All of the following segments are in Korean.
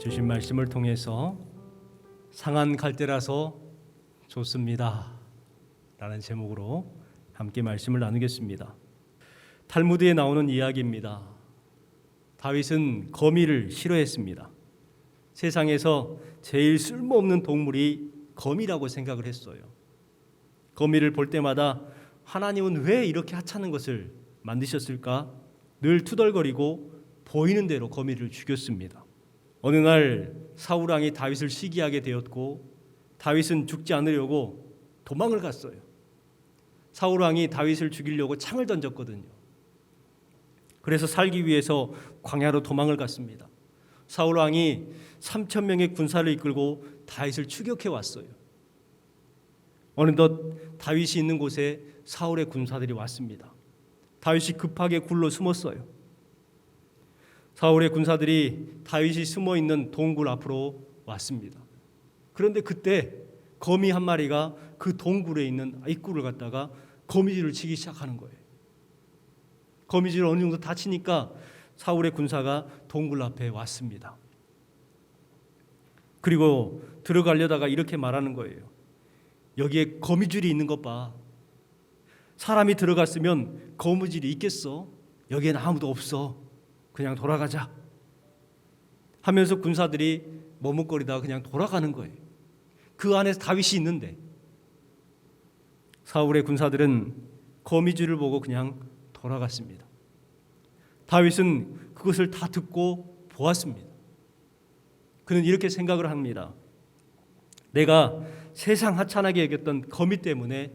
주신 말씀을 통해서 상한 갈대라서 좋습니다 라는 제목으로 함께 말씀을 나누겠습니다. 탈무드에 나오는 이야기입니다. 다윗은 거미를 싫어했습니다. 세상에서 제일 쓸모없는 동물이 거미라고 생각을 했어요. 거미를 볼 때마다 하나님은 왜 이렇게 하찮은 것을 만드셨을까? 늘 투덜거리고 보이는 대로 거미를 죽였습니다. 어느 날 사울 왕이 다윗을 시기하게 되었고 다윗은 죽지 않으려고 도망을 갔어요. 사울 왕이 다윗을 죽이려고 창을 던졌거든요. 그래서 살기 위해서 광야로 도망을 갔습니다. 사울 왕이 3,000명의 군사를 이끌고 다윗을 추격해 왔어요. 어느덧 다윗이 있는 곳에 사울의 군사들이 왔습니다. 다윗이 급하게 굴로 숨었어요. 사울의 군사들이 다윗이 숨어 있는 동굴 앞으로 왔습니다. 그런데 그때 거미 한 마리가 그 동굴에 있는 입구를 갖다가 거미줄을 치기 시작하는 거예요. 거미줄 어느 정도 다치니까 사울의 군사가 동굴 앞에 왔습니다. 그리고 들어가려다가 이렇게 말하는 거예요. 여기에 거미줄이 있는 것 봐. 사람이 들어갔으면 거미줄이 있겠어? 여기엔 아무도 없어. 그냥 돌아가자 하면서 군사들이 머뭇거리다가 그냥 돌아가는 거예요. 그 안에 다윗이 있는데 사울의 군사들은 거미줄을 보고 그냥 돌아갔습니다. 다윗은 그것을 다 듣고 보았습니다. 그는 이렇게 생각을 합니다. 내가 세상 하찮게 여겼던 거미 때문에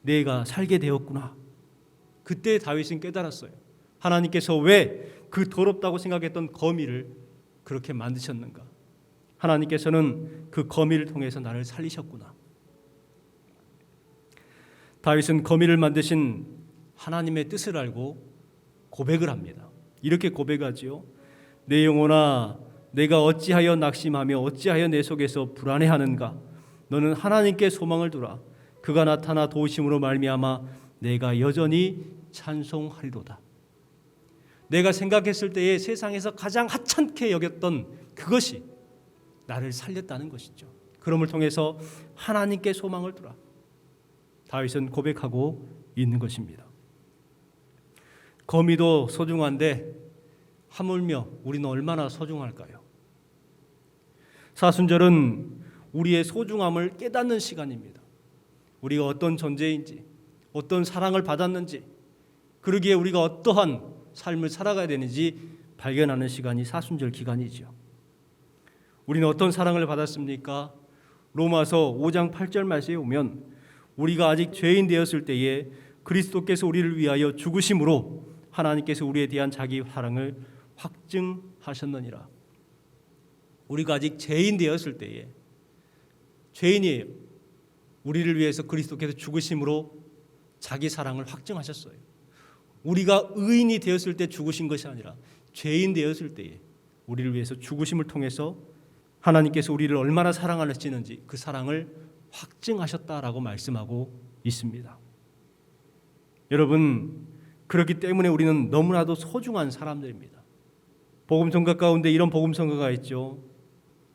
내가 살게 되었구나. 그때 다윗은 깨달았어요. 하나님께서 왜 그 더럽다고 생각했던 거미를 그렇게 만드셨는가? 하나님께서는 그 거미를 통해서 나를 살리셨구나. 다윗은 거미를 만드신 하나님의 뜻을 알고 고백을 합니다. 이렇게 고백하지요. 내 영혼아, 내가 어찌하여 낙심하며 어찌하여 내 속에서 불안해하는가? 너는 하나님께 소망을 두라. 그가 나타나 도우심으로 말미암아 내가 여전히 찬송하리로다. 내가 생각했을 때에 세상에서 가장 하찮게 여겼던 그것이 나를 살렸다는 것이죠. 그럼을 통해서 하나님께 소망을 두라. 다윗은 고백하고 있는 것입니다. 거미도 소중한데 하물며 우리는 얼마나 소중할까요? 사순절은 우리의 소중함을 깨닫는 시간입니다. 우리가 어떤 존재인지, 어떤 사랑을 받았는지, 그러기에 우리가 어떠한 삶을 살아가야 되는지 발견하는 시간이 사순절 기간이죠. 우리는 어떤 사랑을 받았습니까? 로마서 5장 8절 말씀에 보면 우리가 아직 죄인 되었을 때에 그리스도께서 우리를 위하여 죽으심으로 하나님께서 우리에 대한 자기 사랑을 확증하셨느니라. 우리가 아직 죄인 되었을 때에, 죄인이에요. 우리를 위해서 그리스도께서 죽으심으로 자기 사랑을 확증하셨어요. 우리가 의인이 되었을 때 죽으신 것이 아니라 죄인 되었을 때에 우리를 위해서 죽으심을 통해서 하나님께서 우리를 얼마나 사랑하시는지 그 사랑을 확증하셨다라고 말씀하고 있습니다. 여러분, 그렇기 때문에 우리는 너무나도 소중한 사람들입니다. 복음성가 가운데 이런 복음성가가 있죠.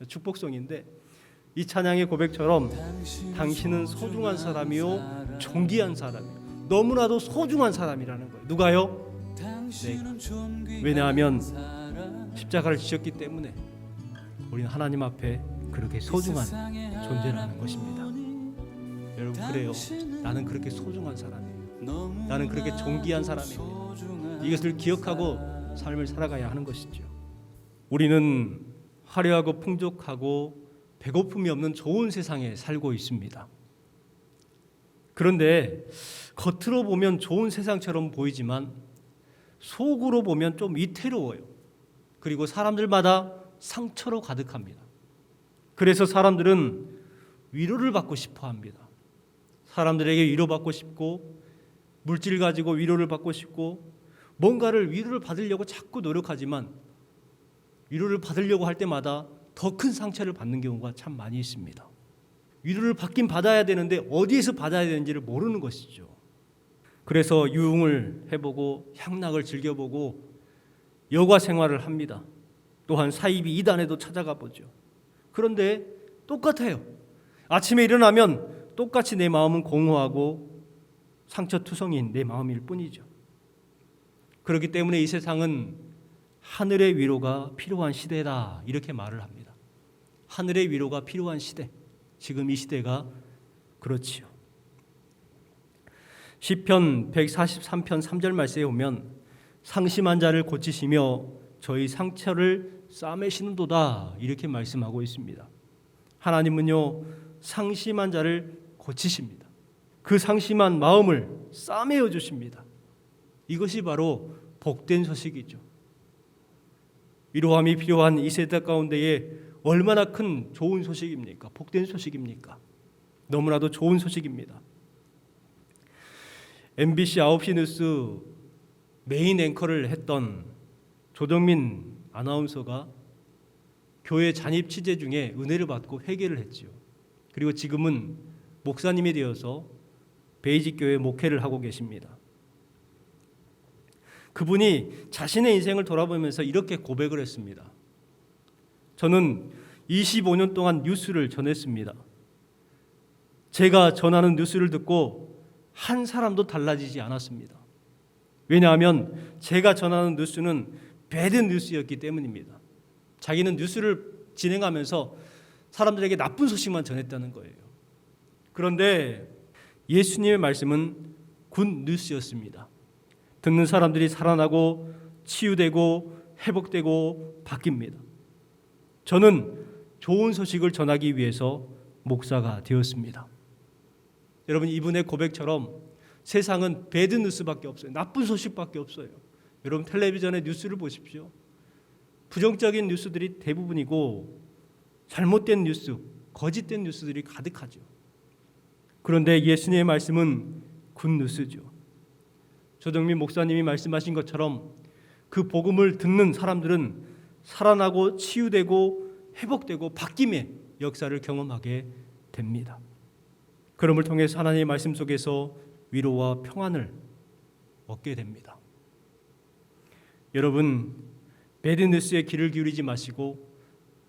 축복성인데 이 찬양의 고백처럼 당신은 소중한 사람이요 존귀한 사람이요, 너무나도 소중한 사람이라는 거예요. 누가요? 내가. 왜냐하면 십자가를 지셨기 때문에 우리는 하나님 앞에 그렇게 소중한 존재라는 것입니다. 여러분, 그래요. 나는 그렇게 소중한 사람이에요. 나는 그렇게 존귀한 사람이에요. 이것을 기억하고 삶을 살아가야 하는 것이죠. 우리는 화려하고 풍족하고 배고픔이 없는 좋은 세상에 살고 있습니다. 그런데 겉으로 보면 좋은 세상처럼 보이지만 속으로 보면 좀 위태로워요. 그리고 사람들마다 상처로 가득합니다. 그래서 사람들은 위로를 받고 싶어 합니다. 사람들에게 위로받고 싶고 물질 가지고 위로를 받고 싶고 뭔가를 위로를 받으려고 자꾸 노력하지만 위로를 받으려고 할 때마다 더 큰 상처를 받는 경우가 참 많이 있습니다. 위로를 받긴 받아야 되는데 어디에서 받아야 되는지를 모르는 것이죠. 그래서 유흥을 해보고 향락을 즐겨보고 여가 생활을 합니다. 또한 사이비 이단에도 찾아가 보죠. 그런데 똑같아요. 아침에 일어나면 똑같이 내 마음은 공허하고 상처투성이인 내 마음일 뿐이죠. 그렇기 때문에 이 세상은 하늘의 위로가 필요한 시대다, 이렇게 말을 합니다. 하늘의 위로가 필요한 시대, 지금 이 시대가 그렇지요. 시편 143편 3절 말씀에 보면 상심한 자를 고치시며 저희 상처를 싸매시는도다, 이렇게 말씀하고 있습니다. 하나님은요, 상심한 자를 고치십니다. 그 상심한 마음을 싸매어 주십니다. 이것이 바로 복된 소식이죠. 위로함이 필요한 이 세대 가운데에 얼마나 큰 좋은 소식입니까? 복된 소식입니까? 너무나도 좋은 소식입니다. MBC 9시 뉴스 메인 앵커를 했던 조정민 아나운서가 교회 잔입 취재 중에 은혜를 받고 회개를 했지요. 그리고 지금은 목사님이 되어서 베이직 교회 목회를 하고 계십니다. 그분이 자신의 인생을 돌아보면서 이렇게 고백을 했습니다. 저는 25년 동안 뉴스를 전했습니다. 제가 전하는 뉴스를 듣고 한 사람도 달라지지 않았습니다. 왜냐하면 제가 전하는 뉴스는 배드 뉴스였기 때문입니다. 자기는 뉴스를 진행하면서 사람들에게 나쁜 소식만 전했다는 거예요. 그런데 예수님의 말씀은 굿 뉴스였습니다. 듣는 사람들이 살아나고 치유되고 회복되고 바뀝니다. 저는 좋은 소식을 전하기 위해서 목사가 되었습니다. 여러분, 이분의 고백처럼 세상은 배드 뉴스밖에 없어요. 나쁜 소식밖에 없어요. 여러분, 텔레비전의 뉴스를 보십시오. 부정적인 뉴스들이 대부분이고 잘못된 뉴스, 거짓된 뉴스들이 가득하죠. 그런데 예수님의 말씀은 굿 뉴스죠. 조정민 목사님이 말씀하신 것처럼 그 복음을 듣는 사람들은 살아나고 치유되고 회복되고 바뀜의 역사를 경험하게 됩니다. 그럼을 통해서 하나님의 말씀 속에서 위로와 평안을 얻게 됩니다. 여러분, 배드 뉴스에 귀를 기울이지 마시고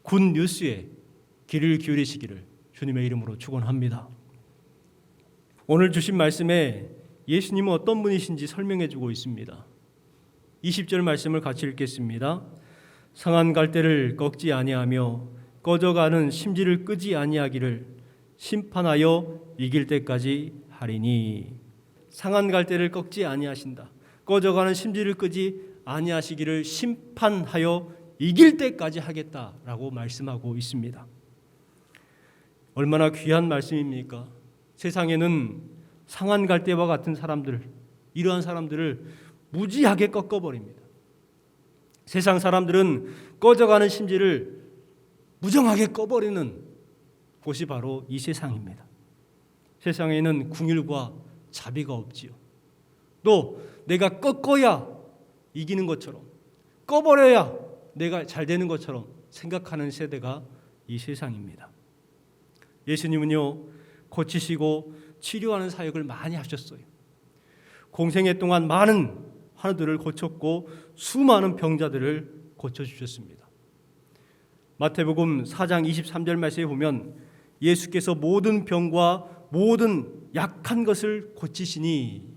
굿 뉴스에 귀를 기울이시기를 주님의 이름으로 축원합니다. 오늘 주신 말씀에 예수님은 어떤 분이신지 설명해 주고 있습니다. 20절 말씀을 같이 읽겠습니다. 상한 갈대를 꺾지 아니하며 꺼져가는 심지를 끄지 아니하기를 심판하여 이길 때까지 하리니. 상한 갈대를 꺾지 아니하신다. 꺼져가는 심지를 끄지 아니하시기를 심판하여 이길 때까지 하겠다라고 말씀하고 있습니다. 얼마나 귀한 말씀입니까? 세상에는 상한 갈대와 같은 사람들, 이러한 사람들을 무지하게 꺾어버립니다. 세상 사람들은 꺼져가는 심지를 무정하게 꺼버리는 곳이 바로 이 세상입니다. 세상에는 궁율과 자비가 없지요. 또 내가 꺾어야 이기는 것처럼, 꺼버려야 내가 잘 되는 것처럼 생각하는 세대가 이 세상입니다. 예수님은요, 고치시고 치료하는 사역을 많이 하셨어요. 공생애 동안 많은 환우들을 고쳤고 수많은 병자들을 고쳐주셨습니다. 마태복음 4장 23절 말씀에 보면 예수께서 모든 병과 모든 약한 것을 고치시니,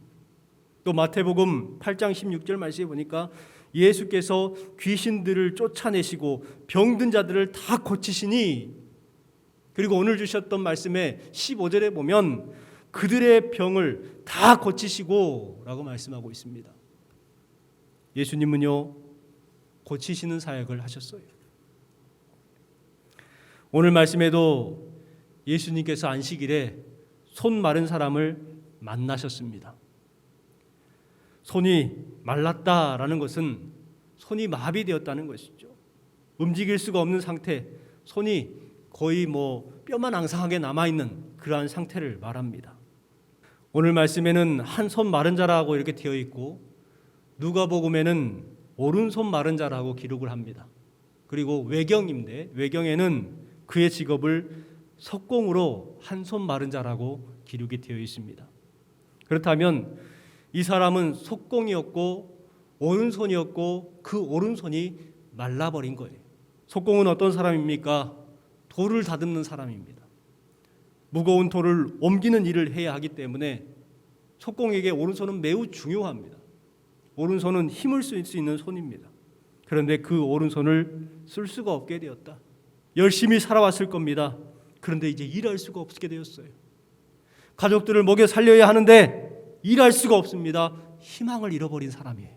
또 마태복음 8장 16절 말씀에 보니까 예수께서 귀신들을 쫓아내시고 병든 자들을 다 고치시니, 그리고 오늘 주셨던 말씀에 15절에 보면 그들의 병을 다 고치시고 라고 말씀하고 있습니다. 예수님은요, 고치시는 사역을 하셨어요. 오늘 말씀에도 예수님께서 안식일에 손 마른 사람을 만나셨습니다. 손이 말랐다라는 것은 손이 마비되었다는 것이죠. 움직일 수가 없는 상태, 손이 거의 뼈만 앙상하게 남아있는 그러한 상태를 말합니다. 오늘 말씀에는 한 손 마른 자라고 이렇게 되어 있고 누가복음에는 오른손 마른 자라고 기록을 합니다. 그리고 외경인데 외경에는 그의 직업을 석공으로 한 손 마른 자라고 기록이 되어 있습니다. 그렇다면 이 사람은 석공이었고 오른손이었고 그 오른손이 말라버린 거예요. 속공은 어떤 사람입니까? 돌을 다듬는 사람입니다. 무거운 돌을 옮기는 일을 해야 하기 때문에 속공에게 오른손은 매우 중요합니다. 오른손은 힘을 쓸 수 있는 손입니다. 그런데 그 오른손을 쓸 수가 없게 되었다. 열심히 살아왔을 겁니다. 그런데 이제 일할 수가 없게 되었어요. 가족들을 먹여 살려야 하는데 일할 수가 없습니다. 희망을 잃어버린 사람이에요.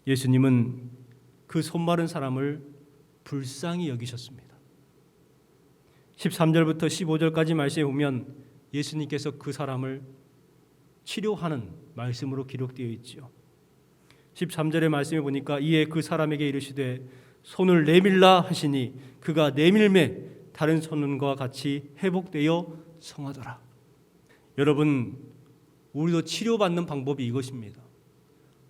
예수님은 그 손마른 사람을 불쌍히 여기셨습니다. 13절부터 15절까지 말씀에 보면 예수님께서 그 사람을 치료하는 말씀으로 기록되어 있죠. 13절의 말씀에 보니까 이에 그 사람에게 이르시되 손을 내밀라 하시니 그가 내밀매 다른 손과 같이 회복되어 성하더라. 여러분, 우리도 치료받는 방법이 이것입니다.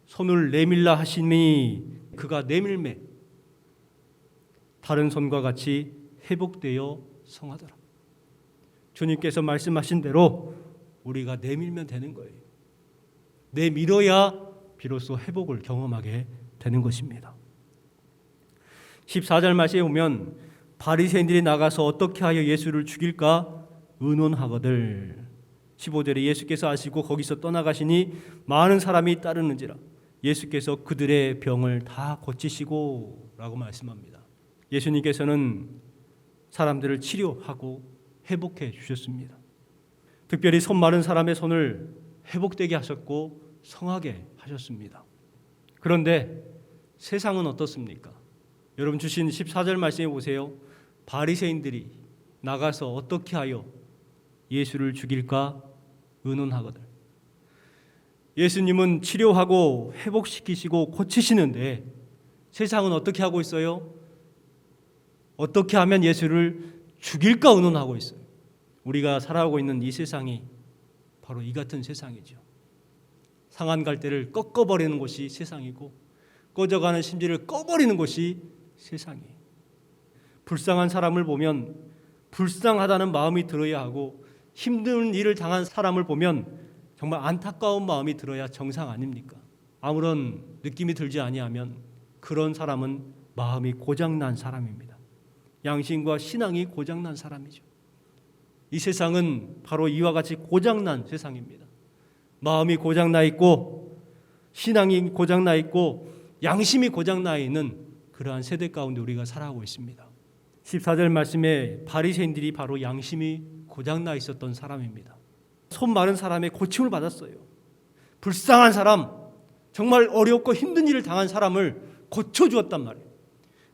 손을 내밀라 하시니 그가 내밀매 다른 손과 같이 회복되어 성하더라. 주님께서 말씀하신 대로 우리가 내밀면 되는 거예요. 내밀어야 비로소 회복을 경험하게 되는 것입니다. 14절 말씀에 보면 바리새인들이 나가서 어떻게 하여 예수를 죽일까 의논하거들. 15절에 예수께서 아시고 거기서 떠나가시니 많은 사람이 따르는지라 예수께서 그들의 병을 다 고치시고 라고 말씀합니다. 예수님께서는 사람들을 치료하고 회복해 주셨습니다. 특별히 손 마른 사람의 손을 회복되게 하셨고 성하게 하셨습니다. 그런데 세상은 어떻습니까? 여러분 주신 14절 말씀해 보세요. 바리새인들이 나가서 어떻게 하여 예수를 죽일까 의논하거든. 예수님은 치료하고 회복시키시고 고치시는데 세상은 어떻게 하고 있어요? 어떻게 하면 예수를 죽일까 의논하고 있어요. 우리가 살아가고 있는 이 세상이 바로 이 같은 세상이죠. 상한 갈대를 꺾어버리는 것이 세상이고 꺼져가는 심지를 꺼버리는 것이 세상이에요. 불쌍한 사람을 보면 불쌍하다는 마음이 들어야 하고 힘든 일을 당한 사람을 보면 정말 안타까운 마음이 들어야 정상 아닙니까? 아무런 느낌이 들지 아니하면 그런 사람은 마음이 고장난 사람입니다. 양심과 신앙이 고장난 사람이죠. 이 세상은 바로 이와 같이 고장난 세상입니다. 마음이 고장나 있고 신앙이 고장나 있고 양심이 고장나 있는 그러한 세대 가운데 우리가 살아가고 있습니다. 14절 말씀에 바리새인들이 바로 양심이 고장나 있었던 사람입니다. 손 마른 사람의 고침을 받았어요. 불쌍한 사람, 정말 어렵고 힘든 일을 당한 사람을 고쳐주었단 말이에요.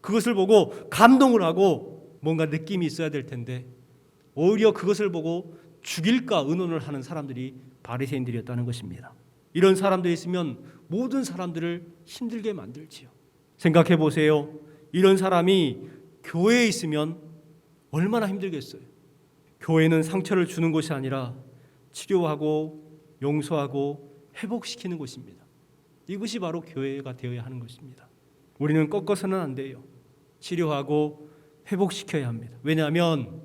그것을 보고 감동을 하고 뭔가 느낌이 있어야 될 텐데 오히려 그것을 보고 죽일까 의논을 하는 사람들이 바리새인들이었다는 것입니다. 이런 사람들이 있으면 모든 사람들을 힘들게 만들지요. 생각해 보세요. 이런 사람이 교회에 있으면 얼마나 힘들겠어요. 교회는 상처를 주는 곳이 아니라 치료하고 용서하고 회복시키는 곳입니다. 이것이 바로 교회가 되어야 하는 것입니다. 우리는 꺾어서는 안 돼요. 치료하고 회복시켜야 합니다. 왜냐하면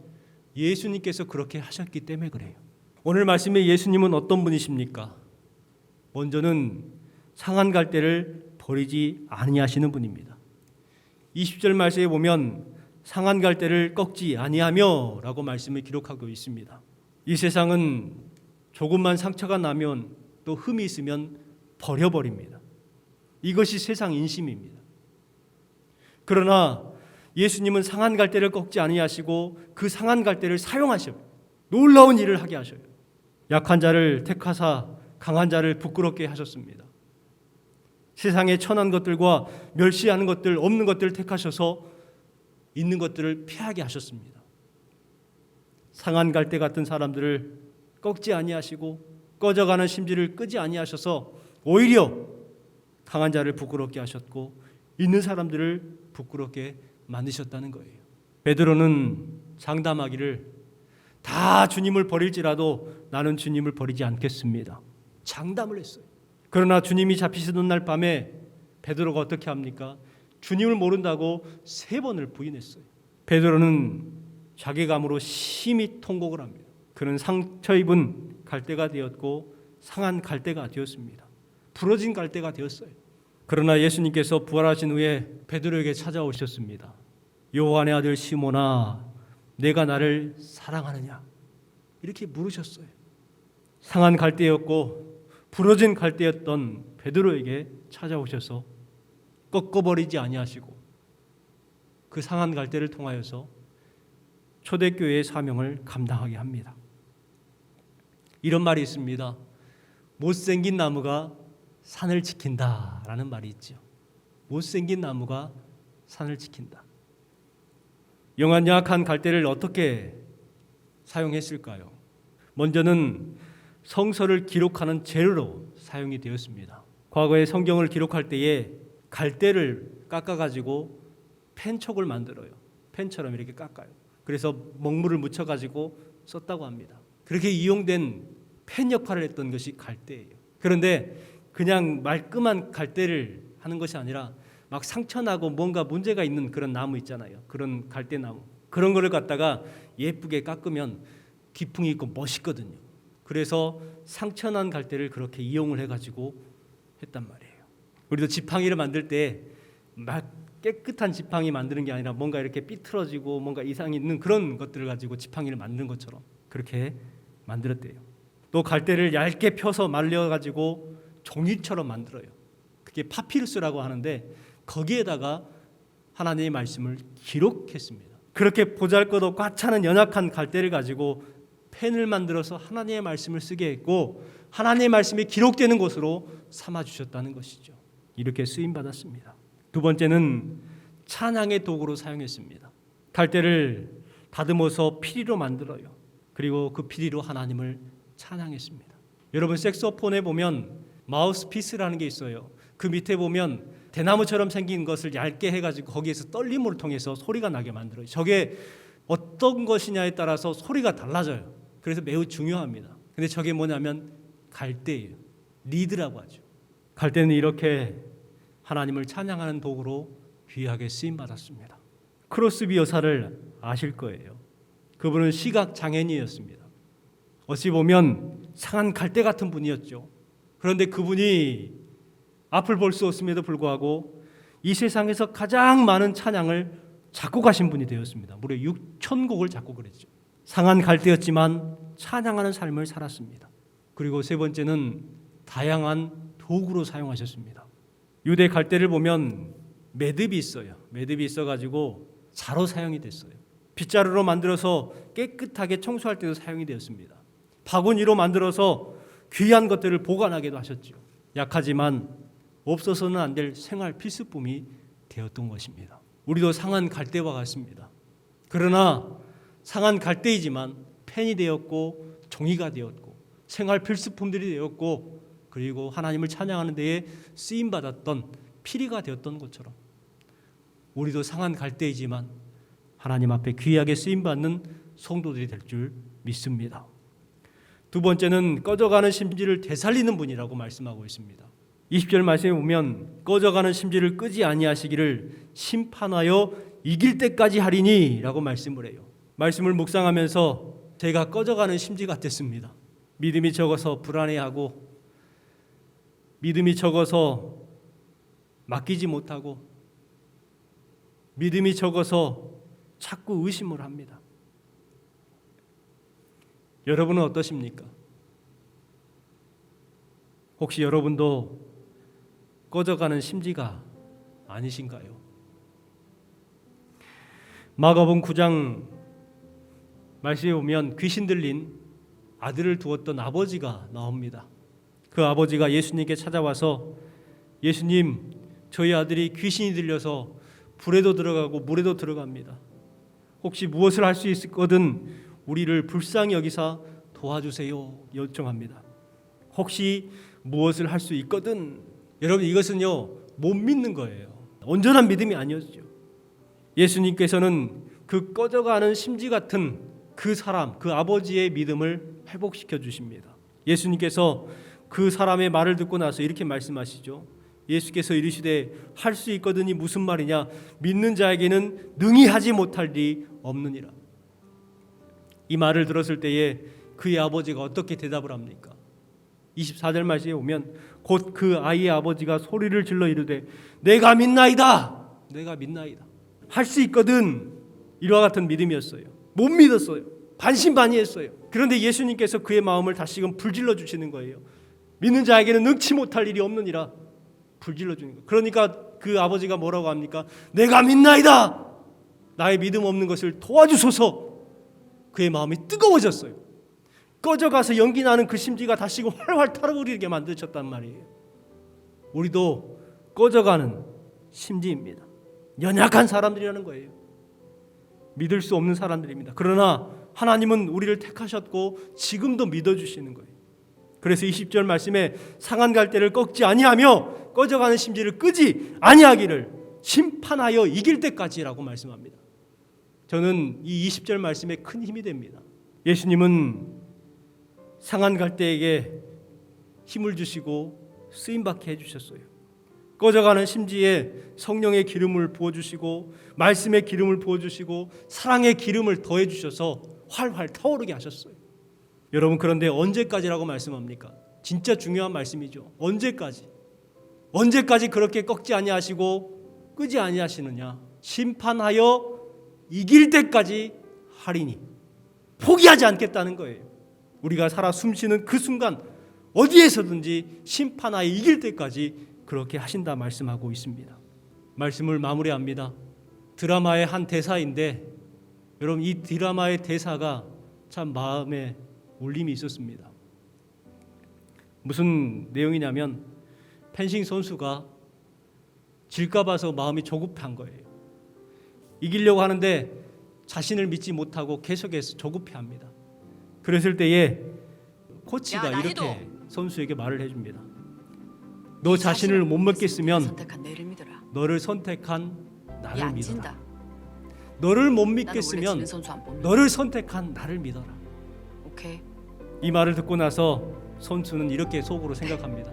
예수님께서 그렇게 하셨기 때문에 그래요. 오늘 말씀에 예수님은 어떤 분이십니까? 먼저는 상한 갈대를 버리지 아니하시는 분입니다. 20절 말씀에 보면 상한 갈대를 꺾지 아니하며 라고 말씀을 기록하고 있습니다. 이 세상은 조금만 상처가 나면 또 흠이 있으면 버려버립니다. 이것이 세상 인심입니다. 그러나 예수님은 상한 갈대를 꺾지 아니하시고 그 상한 갈대를 사용하셔 놀라운 일을 하게 하셔요. 약한 자를 택하사 강한 자를 부끄럽게 하셨습니다. 세상에 천한 것들과 멸시하는 것들, 없는 것들을 택하셔서 있는 것들을 피하게 하셨습니다. 상한 갈대 같은 사람들을 꺾지 아니하시고 꺼져가는 심지를 끄지 아니하셔서 오히려 강한 자를 부끄럽게 하셨고 있는 사람들을 부끄럽게 만드셨다는 거예요. 베드로는 장담하기를 다 주님을 버릴지라도 나는 주님을 버리지 않겠습니다. 장담을 했어요. 그러나 주님이 잡히시던 날 밤에 베드로가 어떻게 합니까? 주님을 모른다고 3번을 부인했어요. 베드로는 자괴감으로 심히 통곡을 합니다. 그는 상처 입은 갈대가 되었고 상한 갈대가 되었습니다. 부러진 갈대가 되었어요. 그러나 예수님께서 부활하신 후에 베드로에게 찾아오셨습니다. 요한의 아들 시몬아, 내가 나를 사랑하느냐? 이렇게 물으셨어요. 상한 갈대였고 부러진 갈대였던 베드로에게 찾아오셔서 꺾어버리지 아니하시고 그 상한 갈대를 통하여서 초대교회의 사명을 감당하게 합니다. 이런 말이 있습니다. 못생긴 나무가 산을 지킨다라는 말이 있죠. 못생긴 나무가 산을 지킨다. 영한 약한 갈대를 어떻게 사용했을까요? 먼저는 성서를 기록하는 재료로 사용이 되었습니다. 과거에 성경을 기록할 때에 갈대를 깎아가지고 펜촉을 만들어요. 펜처럼 이렇게 깎아요. 그래서 먹물을 묻혀가지고 썼다고 합니다. 그렇게 이용된 펜 역할을 했던 것이 갈대예요. 그런데 그냥 말끔한 갈대를 하는 것이 아니라 막 상처나고 뭔가 문제가 있는 그런 나무 있잖아요. 그런 갈대나무. 그런 거를 갖다가 예쁘게 깎으면 기풍이 있고 멋있거든요. 그래서 상처난 갈대를 그렇게 이용을 해가지고 했단 말이에요. 우리도 지팡이를 만들 때 막 깨끗한 지팡이 만드는 게 아니라 뭔가 이렇게 삐뚤어지고 뭔가 이상이 있는 그런 것들을 가지고 지팡이를 만드는 것처럼 그렇게 만들었대요. 또 갈대를 얇게 펴서 말려가지고 종이처럼 만들어요. 그게 파피루스라고 하는데 거기에다가 하나님의 말씀을 기록했습니다. 그렇게 보잘것없고 과찮은 연약한 갈대를 가지고 펜을 만들어서 하나님의 말씀을 쓰게 했고 하나님의 말씀이 기록되는 곳으로 삼아주셨다는 것이죠. 이렇게 쓰임받았습니다. 두 번째는 찬양의 도구로 사용했습니다. 갈대를 다듬어서 피리로 만들어요. 그리고 그 피리로 하나님을 찬양했습니다. 여러분 색소폰에 보면 마우스피스라는 게 있어요. 그 밑에 보면 대나무처럼 생긴 것을 얇게 해가지고 거기에서 떨림을 통해서 소리가 나게 만들어요. 저게 어떤 것이냐에 따라서 소리가 달라져요. 그래서 매우 중요합니다. 근데 저게 뭐냐면 갈대예요. 리드라고 하죠. 갈대는 이렇게 하나님을 찬양하는 도구로 귀하게 쓰임받았습니다. 크로스비 여사를 아실 거예요. 그분은 시각 장애인이었습니다. 어찌 보면 상한 갈대 같은 분이었죠. 그런데 그분이 앞을 볼 수 없음에도 불구하고 이 세상에서 가장 많은 찬양을 작곡하신 분이 되었습니다. 무려 6,000곡을 작곡을 했죠. 상한 갈대였지만 찬양하는 삶을 살았습니다. 그리고 세 번째는 다양한 도구로 사용하셨습니다. 유대 갈대를 보면 매듭이 있어요. 매듭이 있어가지고 자로 사용이 됐어요. 빗자루로 만들어서 깨끗하게 청소할 때도 사용이 되었습니다. 바구니로 만들어서 귀한 것들을 보관하기도 하셨죠. 약하지만 없어서는 안 될 생활 필수품이 되었던 것입니다. 우리도 상한 갈대와 같습니다. 그러나 상한 갈대이지만 펜이 되었고 종이가 되었고 생활 필수품들이 되었고 그리고 하나님을 찬양하는 데에 쓰임받았던 피리가 되었던 것처럼 우리도 상한 갈대이지만 하나님 앞에 귀하게 쓰임받는 성도들이 될 줄 믿습니다. 두 번째는 꺼져가는 심지를 되살리는 분이라고 말씀하고 있습니다. 20절 말씀에 보면 꺼져가는 심지를 끄지 아니하시기를 심판하여 이길 때까지 하리니 라고 말씀을 해요. 말씀을 묵상하면서 제가 꺼져가는 심지 같았습니다. 믿음이 적어서 불안해하고 믿음이 적어서 맡기지 못하고 믿음이 적어서 자꾸 의심을 합니다. 여러분은 어떠십니까? 혹시 여러분도 꺼져가는 심지가 아니신가요? 마가복음 9장 말씀에 보면 귀신 들린 아들을 두었던 아버지가 나옵니다. 그 아버지가 예수님께 찾아와서 예수님, 저희 아들이 귀신이 들려서 불에도 들어가고 물에도 들어갑니다. 혹시 무엇을 할 수 있거든 우리를 불쌍히 여기사 도와주세요 요청합니다. 혹시 무엇을 할 수 있거든. 여러분 이것은요 못 믿는 거예요. 온전한 믿음이 아니었죠. 예수님께서는 그 꺼져가는 심지 같은 그 사람, 그 아버지의 믿음을 회복시켜 주십니다. 예수님께서 그 사람의 말을 듣고 나서 이렇게 말씀하시죠. 예수께서 이르시되 할 수 있거든이 무슨 말이냐? 믿는 자에게는 능히 하지 못할 일이 없느니라. 이 말을 들었을 때에 그의 아버지가 어떻게 대답을 합니까? 24절 말씀에 보면 곧 그 아이의 아버지가 소리를 질러 이르되 내가 믿나이다. 내가 믿나이다. 할 수 있거든. 이와 같은 믿음이었어요. 못 믿었어요. 반신반의했어요. 그런데 예수님께서 그의 마음을 다시금 불질러 주시는 거예요. 믿는 자에게는 능치 못할 일이 없느니라. 불질러 주는 거예요. 그러니까 그 아버지가 뭐라고 합니까? 내가 믿나이다. 나의 믿음 없는 것을 도와주소서. 그의 마음이 뜨거워졌어요. 꺼져가서 연기 나는 그 심지가 다시금 활활 타오르게 만드셨단 말이에요. 우리도 꺼져가는 심지입니다. 연약한 사람들이라는 거예요. 믿을 수 없는 사람들입니다. 그러나 하나님은 우리를 택하셨고 지금도 믿어주시는 거예요. 그래서 20절 말씀에 상한 갈대를 꺾지 아니하며 꺼져가는 심지를 끄지 아니하기를 심판하여 이길 때까지라고 말씀합니다. 저는 이 20절 말씀에 큰 힘이 됩니다. 예수님은 상한 갈대에게 힘을 주시고 쓰임받게 해주셨어요. 꺼져가는 심지에 성령의 기름을 부어주시고 말씀의 기름을 부어주시고 사랑의 기름을 더해주셔서 활활 타오르게 하셨어요. 여러분, 그런데 언제까지라고 말씀합니까? 진짜 중요한 말씀이죠. 언제까지? 언제까지 그렇게 꺾지 아니하시고 끄지 아니하시느냐? 심판하여 이길 때까지 하리니. 포기하지 않겠다는 거예요. 우리가 살아 숨쉬는 그 순간 어디에서든지 심판하여 이길 때까지 그렇게 하신다 말씀하고 있습니다. 말씀을 마무리합니다. 드라마의 한 대사인데 여러분, 이 드라마의 대사가 참 마음에 울림이 있었습니다. 무슨 내용이냐면 펜싱 선수가 질까 봐서 마음이 조급한 거예요. 이기려고 하는데 자신을 믿지 못하고 계속해서 조급해합니다. 그랬을 때에 코치가 이렇게 선수에게 말을 해줍니다. 너 자신을 못 믿겠으면 너를 선택한 나를 믿어라. 너를 못 믿겠으면 너를 선택한 나를 믿어라. 오케이. 이 말을 듣고 나서 선수는 이렇게 속으로 생각합니다.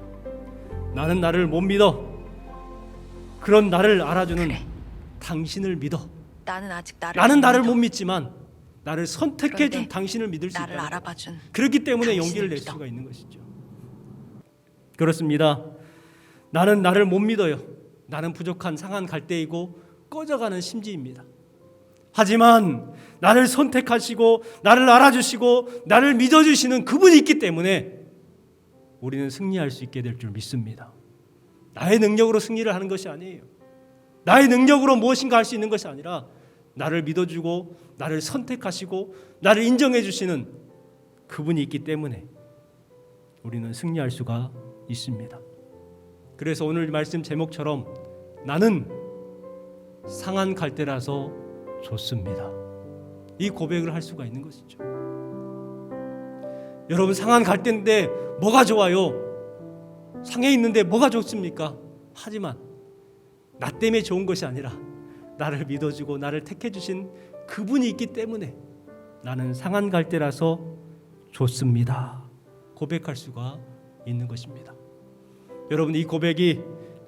나는 나를 못 믿어. 그런 나를 알아주는 그래. 당신을 믿어. 나는 나를 못 믿지만 나를 선택해준 당신을 믿을 수 나를 있다. 알아봐준 그렇기 때문에 당신을 용기를 낼 믿어. 수가 있는 것이죠. 그렇습니다. 나는 나를 못 믿어요. 나는 부족한 상한 갈대이고 꺼져가는 심지입니다. 하지만 나를 선택하시고 나를 알아주시고 나를 믿어주시는 그분이 있기 때문에 우리는 승리할 수 있게 될 줄 믿습니다. 나의 능력으로 승리를 하는 것이 아니에요. 나의 능력으로 무엇인가 할 수 있는 것이 아니라 나를 믿어주고 나를 선택하시고 나를 인정해 주시는 그분이 있기 때문에 우리는 승리할 수가 있습니다. 그래서 오늘 말씀 제목처럼 나는 상한 갈대라서 좋습니다. 이 고백을 할 수가 있는 것이죠. 여러분, 상한 갈대인데 뭐가 좋아요? 상해 있는데 뭐가 좋습니까? 하지만 나 때문에 좋은 것이 아니라 나를 믿어주고 나를 택해주신 그분이 있기 때문에 나는 상한 갈대라서 좋습니다. 고백할 수가 있는 것입니다. 여러분, 이 고백이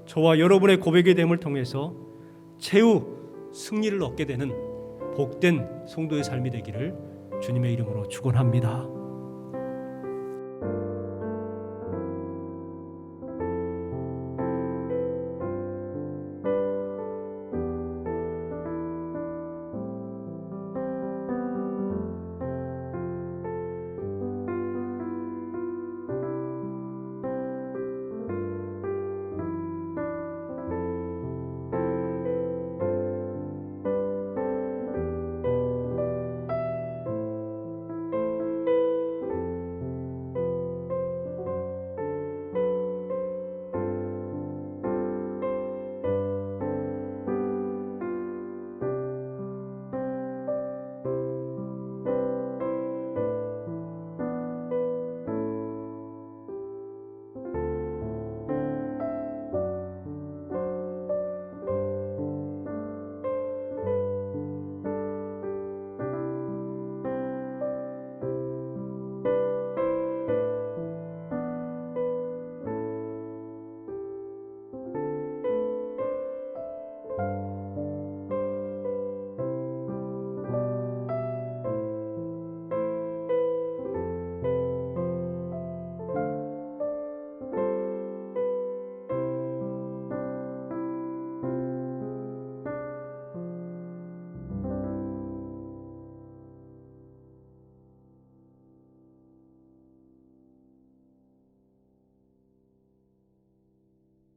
저와 여러분의 고백의 됨을 통해서 최후 승리를 얻게 되는 복된 성도의 삶이 되기를 주님의 이름으로 축원합니다.